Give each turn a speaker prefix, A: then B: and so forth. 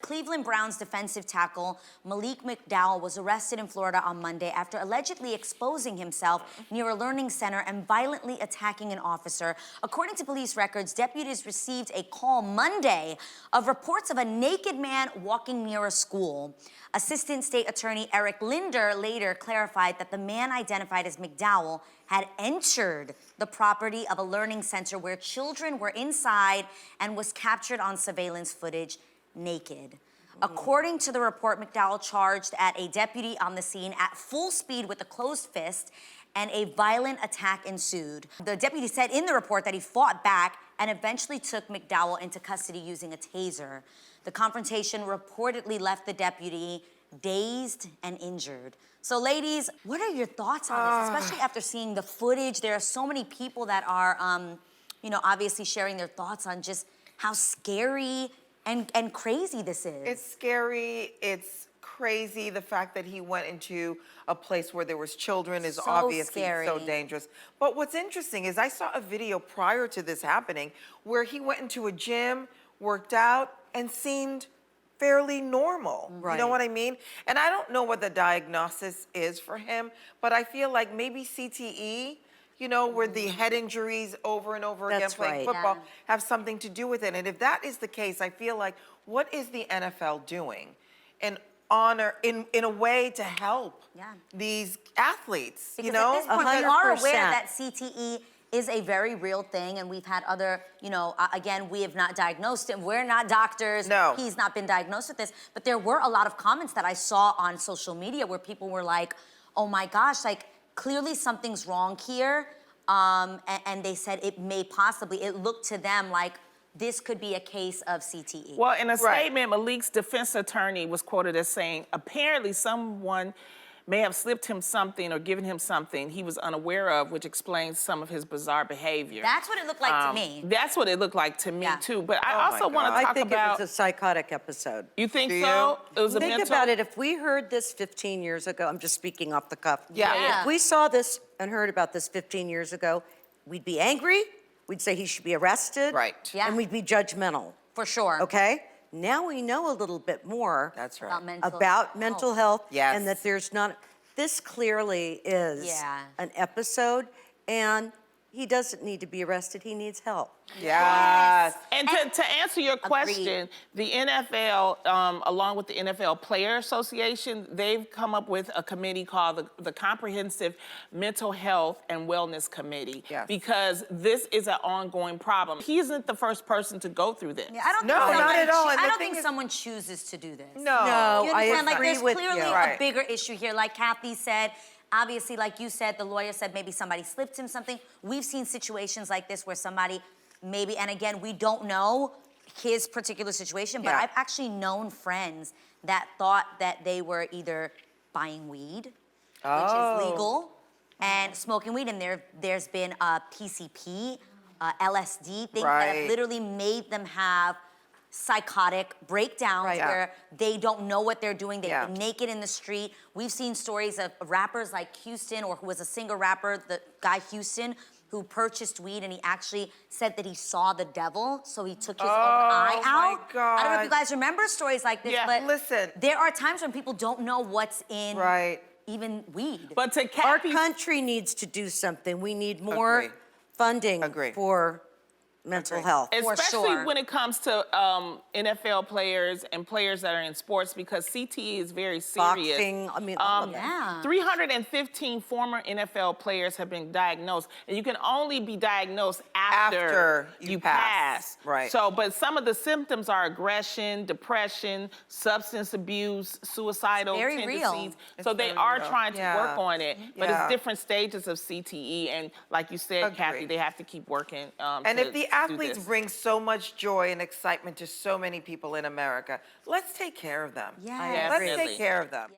A: Cleveland Browns defensive tackle Malik McDowell was arrested in Florida on Monday after allegedly exposing himself near a learning center and violently attacking an officer. According to police records, deputies received a call Monday of reports of a naked man walking near a school. Assistant State Attorney Eric Linder later clarified that the man identified as McDowell had entered the property of a learning center where children were inside and was captured on surveillance footage naked. According to the report, McDowell charged at a deputy on the scene at full speed with a closed fist, and a violent attack ensued. The deputy said in the report that he fought back and eventually took McDowell into custody using a taser. The confrontation reportedly left the deputy dazed and injured. So ladies, what are your thoughts on this, especially after seeing the footage? There are so many people that are, obviously sharing their thoughts on just how scary and crazy this is.
B: It's scary, it's crazy. The fact that he went into a place where there was children is obviously so dangerous. But what's interesting is I saw a video prior to this happening where he went into a gym, worked out, and seemed fairly normal. Right. You know what I mean? And I don't know what the diagnosis is for him, but I feel like maybe CTE, where the head injuries over and over again playing football have something to do with it. And if that is the case, I feel like, what is the NFL doing in a way to help these athletes,
A: because at this point, we are aware that CTE is a very real thing, and we've had other, again, we have not diagnosed it. We're not doctors.
B: No.
A: He's not been diagnosed with this. But there were a lot of comments that I saw on social media where people were like, oh my gosh, like, clearly something's wrong here. And they said it looked to them like this could be a case of CTE.
C: Well, in a statement, Malik's defense attorney was quoted as saying, apparently someone may have slipped him something or given him something he was unaware of, which explains some of his bizarre behavior.
A: That's what it looked like to me.
C: That's what it looked like to me, too. But I also want to talk about...
D: I think it was a psychotic episode.
C: You think so? It was a mental...
D: Think about it. If we heard this 15 years ago, I'm just speaking off the cuff.
A: Yeah.
D: If we saw this and heard about this 15 years ago, we'd be angry. We'd say he should be arrested.
B: Right.
A: Yeah.
D: And we'd be judgmental.
A: For sure.
D: Okay? Now we know a little bit more
A: about
D: mental health.
B: Yes.
D: And that there's not... This clearly is an episode, and he doesn't need to be arrested. He needs help.
B: Yes.
C: And to answer your question, the NFL, along with the NFL Player Association, they've come up with a committee called the Comprehensive Mental Health and Wellness Committee, because this is an ongoing problem. He isn't the first person to go through this.
A: Yeah, I don't
B: not at all.
A: I don't think someone chooses to do this.
B: No,
D: I agree
A: like, there's
D: with
A: clearly
D: you.
A: a bigger issue here, like Kathy said. Obviously, like you said, the lawyer said maybe somebody slipped him something. We've seen situations like this where somebody maybe, and again, we don't know his particular situation, but I've actually known friends that thought that they were either buying weed, which is legal, and smoking weed, and there's been PCP, LSD, things that have literally made them have psychotic breakdowns where they don't know what they're doing. They're naked in the street. We've seen stories of rappers like Houston, or who was a singer rapper, the guy Houston, who purchased weed, and he actually said that he saw the devil, so he took his own eye out.
B: Oh my God.
A: I don't know if you guys remember stories like this, but
B: listen,
A: there are times when people don't know what's in even weed.
C: But to
D: Our country needs to do something. We need more funding for mental health.
C: Especially when it comes to NFL players and players that are in sports, because CTE is very serious.
D: Boxing, I mean, all of that.
C: 315 former NFL players have been diagnosed, and you can only be diagnosed after you pass.
B: Right.
C: So, but some of the symptoms are aggression, depression, substance abuse, suicidal tendencies.
A: Real.
C: So they are trying to work on it, but it's different stages of CTE, and like you said, Kathy, they have to keep working.
B: And if the athletes bring so much joy and excitement to so many people in America, let's take care of them.
A: Yeah.
B: Let's take care of them.